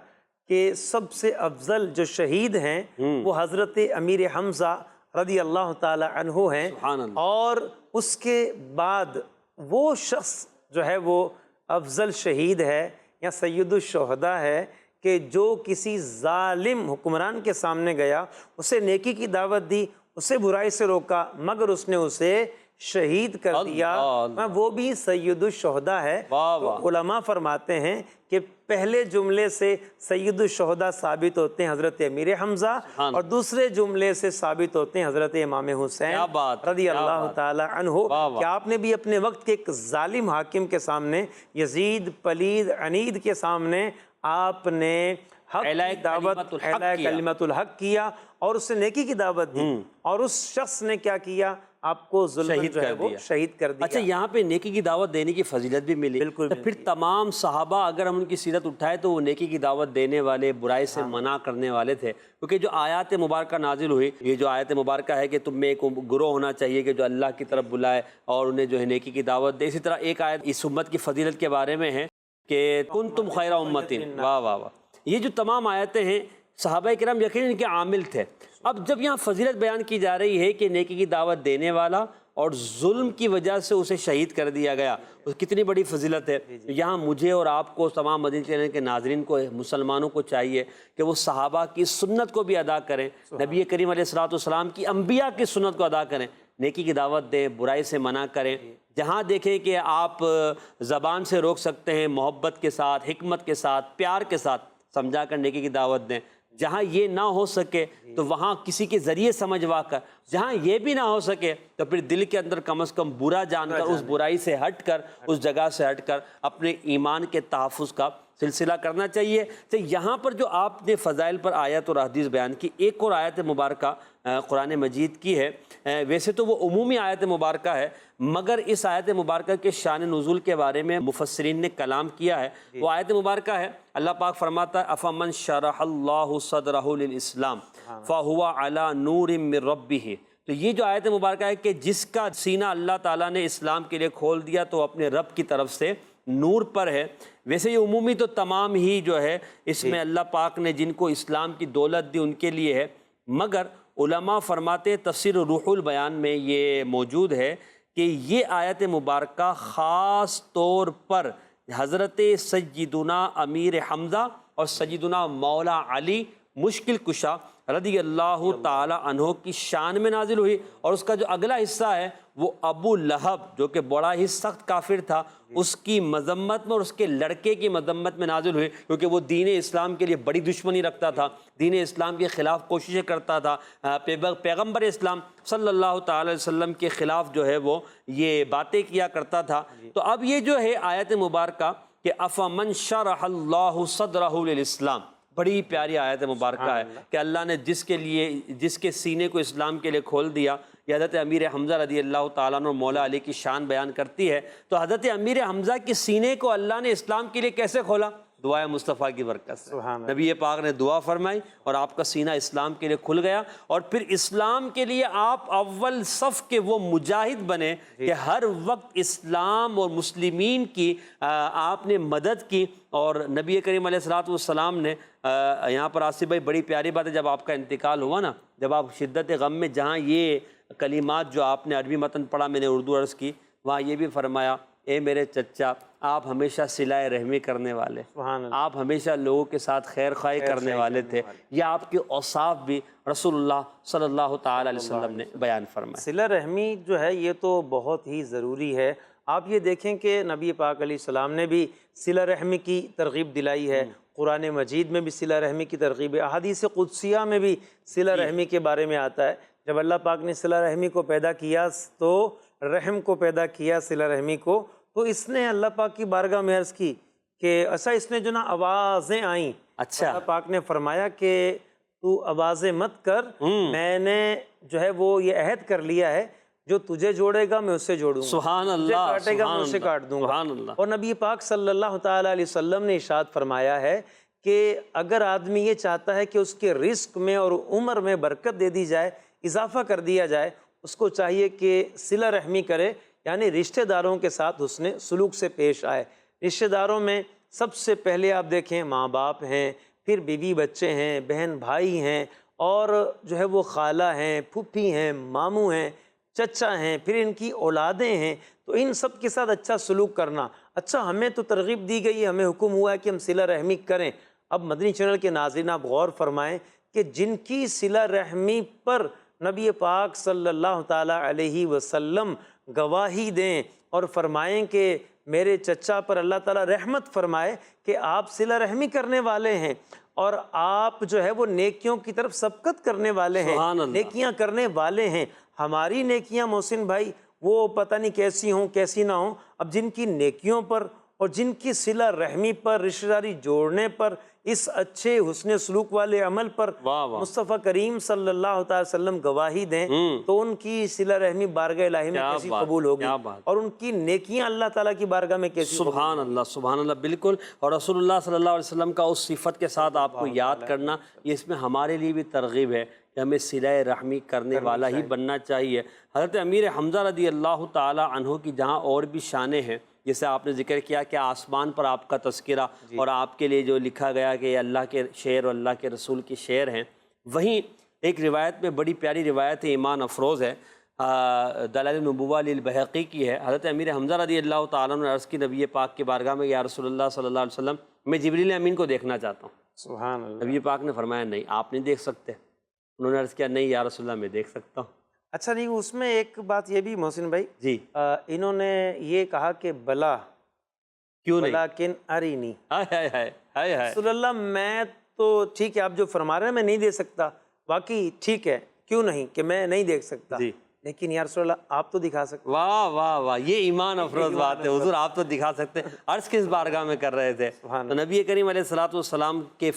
کہ سب سے افضل جو شہید ہیں وہ حضرت امیر حمزہ رضی اللہ تعالی عنہ ہیں، اور اس کے بعد وہ شخص جو ہے وہ افضل شہید ہے یا سید الشہداء ہے کہ جو کسی ظالم حکمران کے سامنے گیا، اسے نیکی کی دعوت دی، اسے برائی سے روکا، مگر اس نے اسے شہید کر دیا، وہ بھی سید الشہداء ہے۔ علماء فرماتے ہیں کہ پہلے جملے سے سید الشہداء ثابت ہوتے ہیں حضرت امیر حمزہ، اور دوسرے جملے سے ثابت ہوتے ہیں حضرت امام حسین رضی اللہ تعالی عنہ، کہ آپ نے بھی اپنے وقت کے ایک ظالم حاکم کے سامنے، یزید پلید عنید کے سامنے آپ نے حق کی دعوت، اعلیٰ کلمت الحق کیا، اور اس سے نیکی کی دعوت دی، اور اس شخص نے کیا کیا؟ آپ کو ظلم جو ہے وہ شہید کر دیا۔ اچھا، یہاں پہ نیکی کی دعوت دینے کی فضیلت بھی ملی، بالکل۔ پھر تمام صحابہ اگر ہم ان کی سیرت اٹھائے تو وہ نیکی کی دعوت دینے والے، برائی سے منع کرنے والے تھے، کیونکہ جو آیات مبارکہ نازل ہوئی، یہ جو آیت مبارکہ ہے کہ تم میں ایک گروہ ہونا چاہیے کہ جو اللہ کی طرف بلائے اور انہیں جو ہے نیکی کی دعوت دے، اسی طرح ایک آیت اس امت کی فضیلت کے بارے میں ہے کہ کنتم خیر امۃ، واہ واہ واہ۔ یہ جو تمام آیتیں ہیں صحابہ کرام یقیناً ان کے عامل تھے۔ اب جب یہاں فضیلت بیان کی جا رہی ہے کہ نیکی کی دعوت دینے والا اور ظلم کی وجہ سے اسے شہید کر دیا گیا، کتنی بڑی فضیلت ہے۔ یہاں مجھے اور آپ کو، تمام مدنی چینل کے ناظرین کو، مسلمانوں کو چاہیے کہ وہ صحابہ کی سنت کو بھی ادا کریں، نبی کریم علیہ الصلوۃ والسلام کی، انبیاء کی سنت کو ادا کریں، نیکی کی دعوت دیں، برائی سے منع کریں۔ جہاں دیکھیں کہ آپ زبان سے روک سکتے ہیں، محبت کے ساتھ، حکمت کے ساتھ، پیار کے ساتھ سمجھا کر نیکی کی دعوت دیں، جہاں یہ نہ ہو سکے تو وہاں کسی کے ذریعے سمجھوا کر، جہاں یہ بھی نہ ہو سکے تو پھر دل کے اندر کم از کم برا جان کر اس برائی سے ہٹ کر، اس جگہ سے ہٹ کر اپنے ایمان کے تحفظ کا سلسلہ کرنا چاہیے۔ تو یہاں پر جو آپ نے فضائل پر آیت اور حدیث بیان کی، ایک اور آیت مبارکہ قرآن مجید کی ہے، ویسے تو وہ عمومی آیت مبارکہ ہے، مگر اس آیت مبارکہ کے شان نزول کے بارے میں مفسرین نے کلام کیا ہے۔ وہ آیت مبارکہ ہے، اللہ پاک فرماتا ہے افمن شرح اللہ صدرہ للاسلام فہو علی نور من ربہ۔ تو یہ جو آیت مبارکہ ہے کہ جس کا سینہ اللہ تعالیٰ نے اسلام کے لیے کھول دیا تو اپنے رب کی طرف سے نور پر ہے۔ ویسے یہ عمومی تو تمام ہی جو ہے اس میں اللہ پاک نے جن کو اسلام کی دولت دی ان کے لیے ہے، مگر علماء فرماتے تفسیر روح البیان میں یہ موجود ہے کہ یہ آیت مبارکہ خاص طور پر حضرت سیدنا امیر حمزہ اور سیدنا مولا علی مشکل کشا رضی اللہ تعالی عنہ کی شان میں نازل ہوئی، اور اس کا جو اگلا حصہ ہے وہ ابو لہب جو کہ بڑا ہی سخت کافر تھا، اس کی مذمت میں اور اس کے لڑکے کی مذمت میں نازل ہوئی، کیونکہ وہ دین اسلام کے لیے بڑی دشمنی رکھتا تھا، دین اسلام کے خلاف کوششیں کرتا تھا، پیغمبر اسلام صلی اللہ تعالی علیہ وسلم کے خلاف جو ہے وہ یہ باتیں کیا کرتا تھا۔ تو اب یہ جو ہے آیت مبارکہ کہ افمن شرح اللہ صدرہ للاسلام، بڑی پیاری آیت مبارکہ ہے کہ اللہ نے جس کے سینے کو اسلام کے لیے کھول دیا، یہ حضرت امیر حمزہ رضی اللہ تعالیٰ عنہ مولا علی کی شان بیان کرتی ہے۔ تو حضرت امیر حمزہ کے سینے کو اللہ نے اسلام کے لیے کیسے کھولا؟ دعائے مصطفیٰ کی برکت سے۔ نبی پاک نے دعا فرمائی اور آپ کا سینہ اسلام کے لیے کھل گیا، اور پھر اسلام کے لیے آپ اول صف کے وہ مجاہد بنے کہ ہر وقت اسلام اور مسلمین کی آپ نے مدد کی۔ اور نبی کریم علیہ الصلوۃ والسلام نے یہاں پر آصف بھائی بڑی پیاری بات ہے، جب آپ کا انتقال ہوا نا، جب آپ شدت غم میں جہاں یہ کلمات جو آپ نے عربی متن پڑھا میں نے اردو عرض کی، وہاں یہ بھی فرمایا اے میرے چچا آپ ہمیشہ صلہ رحمی کرنے والے، آپ ہمیشہ لوگوں کے ساتھ خیر خواہی کرنے والے تھے، یہ آپ کے اوصاف بھی رسول اللہ صلی اللہ تعالی علیہ وسلم نے بیان فرمائے۔ صلہ رحمی جو ہے یہ تو بہت ہی ضروری ہے۔ آپ یہ دیکھیں کہ نبی پاک علیہ السلام نے بھی صلہ رحمی کی ترغیب دلائی ہے، قرآن مجید میں بھی صلہ رحمی کی ترغیب ہے، احادیث قدسیہ میں بھی صلہ رحمی کے بارے میں آتا ہے۔ جب اللہ پاک نے صلہ رحمی کو پیدا کیا تو رحم کو پیدا کیا، صلہ رحمی کو، تو اس نے اللہ پاک کی بارگاہ میں عرض کی کہ ایسا اس میں جو نا آوازیں آئیں، اللہ پاک نے فرمایا کہ تو آوازیں مت کر، میں نے جو ہے وہ یہ عہد کر لیا ہے جو تجھے جوڑے گا میں اس سے جوڑوں گا، سبحان اللہ، تجھے کاٹے گا میں اس سے کاٹ دوں گا۔ اور نبی پاک صلی اللہ تعالیٰ علیہ وسلم نے ارشاد فرمایا ہے کہ اگر آدمی یہ چاہتا ہے کہ اس کے رزق میں اور عمر میں برکت دے دی جائے، اضافہ کر دیا جائے، اس کو چاہیے کہ صلہ رحمی کرے، یعنی رشتہ داروں کے ساتھ حسن سلوک سے پیش آئے۔ رشتہ داروں میں سب سے پہلے آپ دیکھیں ماں باپ ہیں، پھر بیوی بچے ہیں، بہن بھائی ہیں، اور جو ہے وہ خالہ ہیں، پھوپھی ہیں، ماموں ہیں، چچا ہیں، پھر ان کی اولادیں ہیں، تو ان سب کے ساتھ اچھا سلوک کرنا۔ اچھا ہمیں تو ترغیب دی گئی ہے، ہمیں حکم ہوا ہے کہ ہم صلہ رحمی کریں۔ اب مدنی چینل کے ناظرین آپ غور فرمائیں کہ جن کی صلہ رحمی پر نبی پاک صلی اللہ تعالیٰ علیہ وسلم گواہی دیں اور فرمائیں کہ میرے چچا پر اللہ تعالیٰ رحمت فرمائے کہ آپ صلہ رحمی کرنے والے ہیں اور آپ جو ہے وہ نیکیوں کی طرف سبقت کرنے والے ہیں، نیکیاں کرنے والے ہیں۔ ہماری نیکیاں محسن بھائی وہ پتہ نہیں کیسی ہوں کیسی نہ ہوں، اب جن کی نیکیوں پر اور جن کی صلہ رحمی پر، رشتہ داری جوڑنے پر، اس اچھے حسن سلوک والے عمل پر مصطفیٰ کریم صلی اللہ تعالی وسلم گواہی دیں تو ان کی صلہ رحمی بارگاہ الہی میں کیسی قبول ہوگی، اور ان کی نیکیاں اللہ تعالیٰ کی بارگاہ میں کیسی قبول ہوگی۔ سبحان اللہ، سبحان اللہ، بالکل۔ اور رسول اللہ صلی اللہ علیہ وسلم کا اس صفت کے ساتھ آپ کو یاد کرنا، یہ اس میں ہمارے لیے بھی ترغیب ہے کہ ہمیں صلہ رحمی کرنے والا ہی بننا چاہیے۔ حضرت امیر حمزہ رضی اللہ تعالی عنہ کی جہاں اور بھی شانیں ہیں، جیسے آپ نے ذکر کیا کہ آسمان پر آپ کا تذکرہ اور آپ کے لیے جو لکھا گیا کہ یہ اللہ کے شعر اور اللہ کے رسول کے شعر ہیں، وہیں ایک روایت میں بڑی پیاری روایت ایمان افروز ہے، دلائل النبوہ للبہقی کی ہے۔ حضرت امیر حمزہ رضی اللہ تعالیٰ عنہ نے عرض کی نبی پاک کی بارگاہ میں، یا رسول اللہ صلی اللہ علیہ وسلم میں جبریل امین کو دیکھنا چاہتا ہوں۔ سبحان اللہ۔ نبی پاک نے فرمایا نہیں آپ نہیں دیکھ سکتے۔ انہوں نے عرض کیا نہیں یا رسول اللہ میں دیکھ سکتا ہوں۔ اچھا نہیں، اس میں ایک بات یہ بھی محسن بھائی، جی انہوں نے یہ کہا کہ بلا کیوں نہیں؟ ولیکن ارینی، ہائے ہائے ہائے ہائے ہائے، رسول اللہ میں تو ٹھیک ہے آپ جو فرما رہے ہیں میں نہیں دے سکتا، واقعی ٹھیک ہے، کیوں نہیں کہ میں نہیں دیکھ سکتا، جی لیکن یا رسول اللہ آپ تو دکھا سکتے۔ واہ واہ واہ، یہ ایمان افروز بات ہے حضور، آپ تو دکھا سکتے ہیں۔ عرض کس بارگاہ میں کر رہے تھے؟ تو نبی کریم علیہ الصلوۃ والسلام کے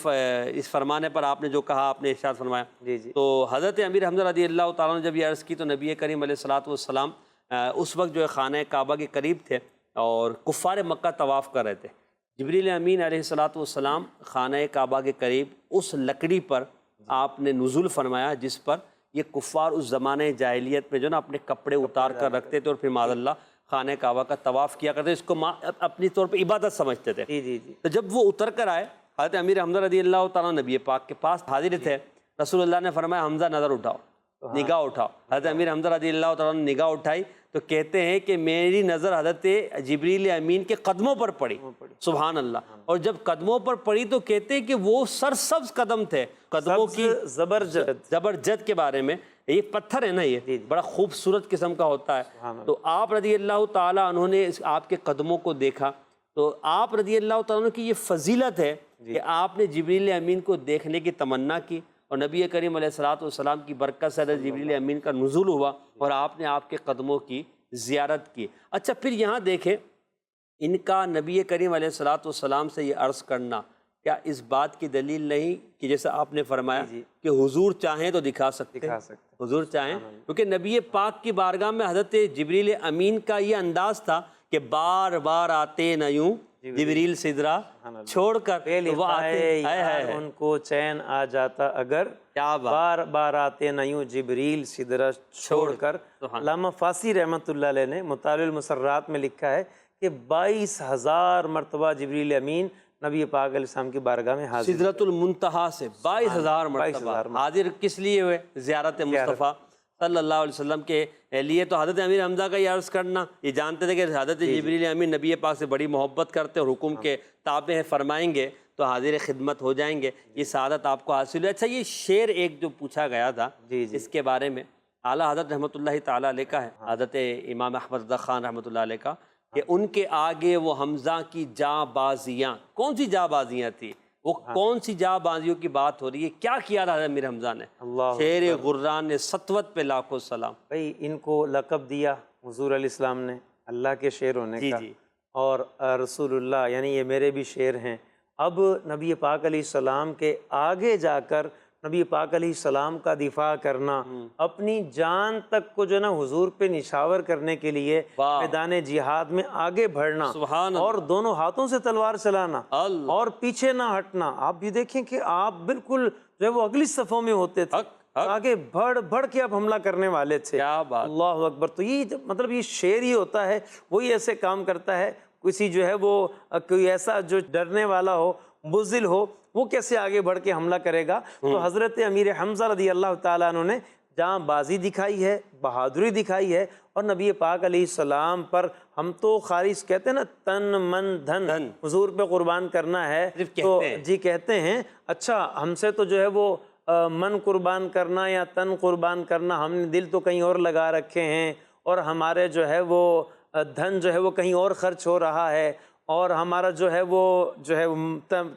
اس فرمانے پر آپ نے جو کہا، آپ نے ارشاد فرمایا، جی جی، تو حضرت امیر حمزہ رضی اللہ تعالیٰ نے جب یہ عرض کی تو نبی کریم علیہ الصلوۃ والسلام اس وقت جو ہے خانہ کعبہ کے قریب تھے اور کفار مکہ طواف کر رہے تھے۔ جبریل امین علیہ الصلوۃ والسلام خانہ کعبہ کے قریب اس لکڑی پر آپ نے نزول فرمایا جس پر یہ کفار اس زمانے جاہلیت میں جو نا اپنے کپڑے اتار کر رکھتے تھے اور پھر معاذ اللہ خانہ کعبہ کا طواف کیا کرتے، اس کو اپنی طور پہ عبادت سمجھتے تھے۔ جی جی جی، تو جب وہ اتر کر آئے، حضرت امیر حمزہ رضی اللہ تعالیٰ نبی پاک کے پاس حاضر تھے، رسول اللہ نے فرمایا حمزہ نظر اٹھاؤ، نگاہ اٹھاؤ۔ حضرت امیر حمزہ رضی اللہ تعالیٰ نے نگاہ اٹھائی تو کہتے ہیں کہ میری نظر حضرت جبریل امین کے قدموں پر پڑی، سبحان اللہ، اور جب قدموں پر پڑی تو کہتے ہیں کہ وہ سرسبز قدم تھے، قدموں کی زبرجد کے بارے میں، یہ پتھر ہے نا، یہ بڑا خوبصورت قسم کا ہوتا ہے۔ تو آپ رضی اللہ تعالیٰ عنہ نے آپ کے قدموں کو دیکھا تو آپ رضی اللہ تعالیٰ عنہ کی یہ فضیلت ہے کہ آپ نے جبریل امین کو دیکھنے کی تمنا کی، اور نبی کریم علیہ الصلوۃ والسلام کی برکت سے حضرت جبریل امین کا نزول ہوا اور آپ نے آپ کے قدموں کی زیارت کی۔ اچھا پھر یہاں دیکھیں، ان کا نبی کریم علیہ الصلوۃ والسلام سے یہ عرض کرنا کیا اس بات کی دلیل نہیں کہ جیسے آپ نے فرمایا کہ حضور چاہیں تو دکھا سکتے ہیں، حضور چاہیں، کیونکہ نبی پاک کی بارگاہ میں حضرت جبریل امین کا یہ انداز تھا کہ بار بار آتے نہ یوں جبریل سدرا چھوڑ کر، وہ آتے ان کو چین آ جاتا اگر بار بار آتے نہ یوں جبریل سدرا چھوڑ کر۔ علامہ فاسی رحمۃ اللہ علیہ نے مطالع المسرات میں لکھا ہے کہ 22,000 مرتبہ جبریل امین نبی پاک علیہ السلام کی بارگاہ میں حاضر، سدرۃ المنتہا سے 22,000 مرتبہ حاضر۔ کس لیے ہوئے؟ زیارت مصطفیٰ صلی اللہ علیہ وسلم کے لیے۔ تو حضرت امیر حمزہ کا یہ عرض کرنا، یہ جانتے تھے کہ حضرت جبریل امین نبی پاک سے بڑی محبت کرتے اور حکم کے تابع فرمائیں گے تو حاضر خدمت ہو جائیں گے، یہ سعادت آپ کو حاصل ہے۔ اچھا یہ شعر ایک جو پوچھا گیا تھا اس کے بارے میں، اعلیٰ حضرت رحمۃ اللہ تعالیٰ علیہ کا ہے، حضرت امام احمد رضا خان رحمۃ اللہ علیہ کا، کہ ان کے آگے وہ حمزہ کی جاں بازیاں، کون سی جاں بازیاں تھی؟ وہ کون سی جاں بازیوں کی بات ہو رہی ہے؟ کیا کیا تھا امیر حمزہ نے؟ شیر غران نے سطوت پہ لاکھوں سلام۔ بھائی ان کو لقب دیا حضور علیہ السلام نے اللہ کے شعر ہونے کا، اور رسول اللہ یعنی یہ میرے بھی شعر ہیں۔ اب نبی پاک علیہ السلام کے آگے جا کر نبی پاک علیہ السلام کا دفاع کرنا، اپنی جان تک کو جو نا حضور پہ نشاور کرنے کے لیے میدان جہاد میں آگے بڑھنا، اور دونوں ہاتھوں سے تلوار چلانا اور پیچھے نہ ہٹنا۔ آپ بھی دیکھیں کہ آپ بالکل جو ہے وہ اگلی صفوں میں ہوتے تھے، آگے بڑھ کے آپ حملہ کرنے والے تھے۔ اللہ اکبر۔ تو یہ مطلب یہ شعر ہی ہوتا ہے، وہی ایسے کام کرتا ہے۔ کسی جو ہے وہ کوئی ایسا جو ڈرنے والا ہو، بزدل ہو، وہ کیسے آگے بڑھ کے حملہ کرے گا؟ تو حضرت امیر حمزہ رضی اللہ تعالیٰ عنہ نے جہاں بازی دکھائی ہے، بہادری دکھائی ہے، اور نبی پاک علیہ السلام پر ہم تو خالص کہتے ہیں نا تن من دھن حضور پہ قربان کرنا ہے، تو جی کہتے ہیں اچھا ہم سے تو جو ہے وہ من قربان کرنا یا تن قربان کرنا، ہم نے دل تو کہیں اور لگا رکھے ہیں، اور ہمارے جو ہے وہ دھن جو ہے وہ کہیں اور خرچ ہو رہا ہے، اور ہمارا جو ہے وہ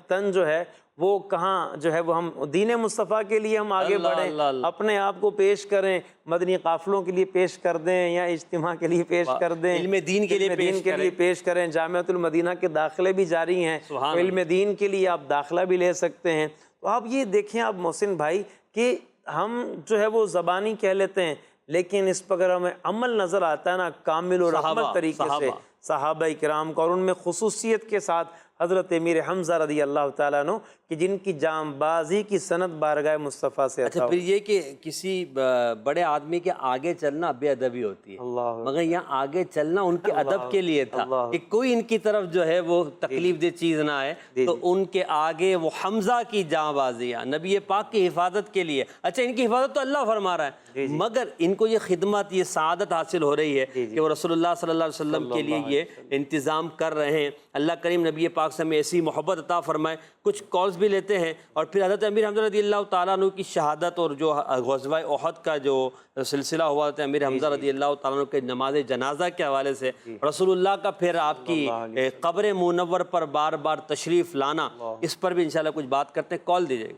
تن جو ہے وہ کہاں جو ہے وہ ہم دین مصطفیٰ کے لیے ہم آگے بڑھیں، اپنے آپ کو پیش کریں، مدنی قافلوں کے لیے پیش کر دیں یا اجتماع کے لیے پیش کر دیں، علم دین کے لیے پیش کریں۔ جامعۃ المدینہ کے داخلے بھی جاری ہیں، علم دین کے لیے آپ داخلہ بھی لے سکتے ہیں۔ تو آپ یہ دیکھیں آپ محسن بھائی کہ ہم جو ہے وہ زبانی کہہ لیتے ہیں، لیکن اس پر اگر ہمیں عمل نظر آتا ہے نا کامل و رحمت طریقے سے صحابہ کرام کو، اور ان میں خصوصیت کے ساتھ حضرت امیر حمزہ رضی اللہ تعالیٰ عنہ کہ جن کی جام بازی کی سند بارگاہ مصطفیٰ سے اچھا پھر یہ کہ کسی بڑے آدمی کے آگے چلنا بے ادبی ہوتی ہے، مگر یہاں آگے چلنا ان کے ادب کے لیے تھا کہ کوئی ان کی طرف جو ہے وہ تکلیف دہ چیز نہ آئے، تو ان کے آگے وہ حمزہ کی جاں بازیاں نبی پاک کی حفاظت کے لیے۔ اچھا ان کی حفاظت تو اللہ فرما رہا ہے، مگر ان کو یہ خدمت، یہ سعادت حاصل ہو رہی ہے کہ وہ رسول اللہ صلی اللہ علیہ وسلم کے لیے لیے انتظام کر رہے ہیں۔ اللہ کریم نبی پاک سے ہمیں ایسی محبت عطا فرمائے۔ کچھ کالز بھی لیتے ہیں، اور پھر حضرت امیر حمزہ رضی اللہ تعالیٰ عنہ کی شہادت اور جو غزوہ احد کا جو سلسلہ ہوا تھا امیر حمزہ رضی اللہ تعالیٰ عنہ کے نماز جنازہ کے حوالے سے، رسول اللہ کا پھر آپ کی قبر منور پر بار بار تشریف لانا، اس پر بھی انشاءاللہ کچھ بات کرتے ہیں۔ کال دیجیے گا۔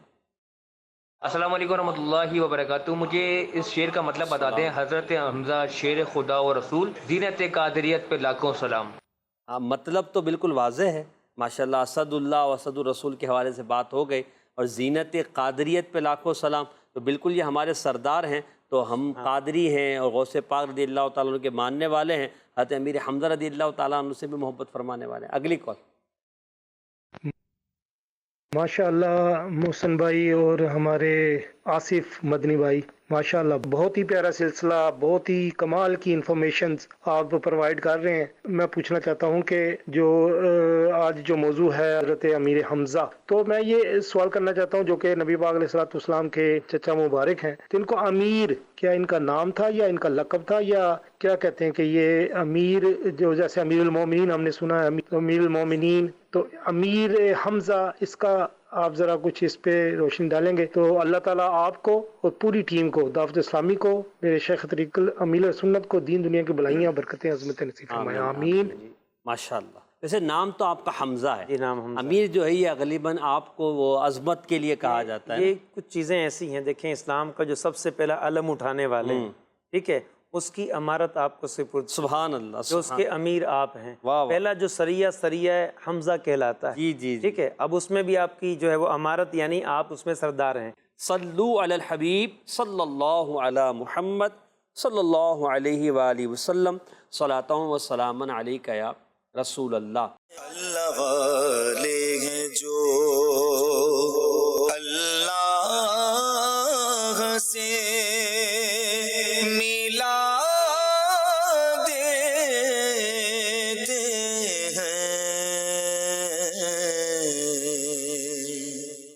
السلام علیکم ورحمۃ اللہ وبرکاتہ۔ مجھے اس شعر کا مطلب بتا دیں۔ حضرت حمزہ شیر خدا و رسول، زینت قادریت پہ لاکھوں سلام۔ مطلب تو بالکل واضح ہے ماشاءاللہ۔ اسد اللہ و اسد الرسول کے حوالے سے بات ہو گئی، اور زینت قادریت پہ لاکھوں سلام، تو بالکل یہ ہمارے سردار ہیں، تو ہم قادری ہیں اور غوث پاک رضی اللہ تعالیٰ عنہ کے ماننے والے ہیں، حضرت امیر حمزہ رضی اللہ تعالیٰ عنہ سے بھی محبت فرمانے والے ہیں۔ اگلی کال۔ ماشاء اللہ محسن بھائی اور ہمارے آصف مدنی بھائی، ماشاء اللہ بہت ہی پیارا سلسلہ، بہت ہی کمال کی انفارمیشنز آپ پرووائڈ کر رہے ہیں۔ میں پوچھنا چاہتا ہوں کہ جو آج جو موضوع ہے حضرت امیر حمزہ، تو میں یہ سوال کرنا چاہتا ہوں جو کہ نبی پاک علیہ الصلوۃ والسلام کے چچا مبارک ہیں، تو ان کو امیر کیا ان کا نام تھا یا ان کا لقب تھا، یا کیا کہتے ہیں کہ یہ امیر جو جیسے امیر المومنین ہم نے سنا ہے امیر المومنین، تو امیر حمزہ اس کا آپ ذرا کچھ اس پہ روشنی ڈالیں گے تو اللہ تعالیٰ آپ کو اور پوری ٹیم کو، دعوت اسلامی کو، میرے شیخ طریق امیر سنت کو دین دنیا کی بلائیاں برکتیں عظمت نصیب فرمائے، آمین۔ ماشاءاللہ۔ ویسے نام تو آپ کا حمزہ ہے، جی نام حمزہ۔ امیر جو ہے یہ غالباً آپ کو وہ عظمت کے لیے کہا جاتا ہے۔ یہ کچھ چیزیں ایسی ہیں، دیکھیں اسلام کا جو سب سے پہلا علم اٹھانے والے ہیں، ٹھیک ہے، اس کی امارت آپ کو سپرد، سبحان اللہ، جو اس کے امیر آپ ہیں۔ واہ واہ۔ پہلا جو سریہ حمزہ کہلاتا ہے، جی جی ٹھیک ہے، اب اس میں بھی آپ کی جو ہے وہ امارت، یعنی آپ اس میں سردار ہیں۔ صلو علی الحبیب صلی اللہ علی محمد صلی اللہ علیہ وآلہ وسلم، صلاۃ و سلام علیک یا رسول اللہ۔ اللہ والے ہیں جو اللہ سے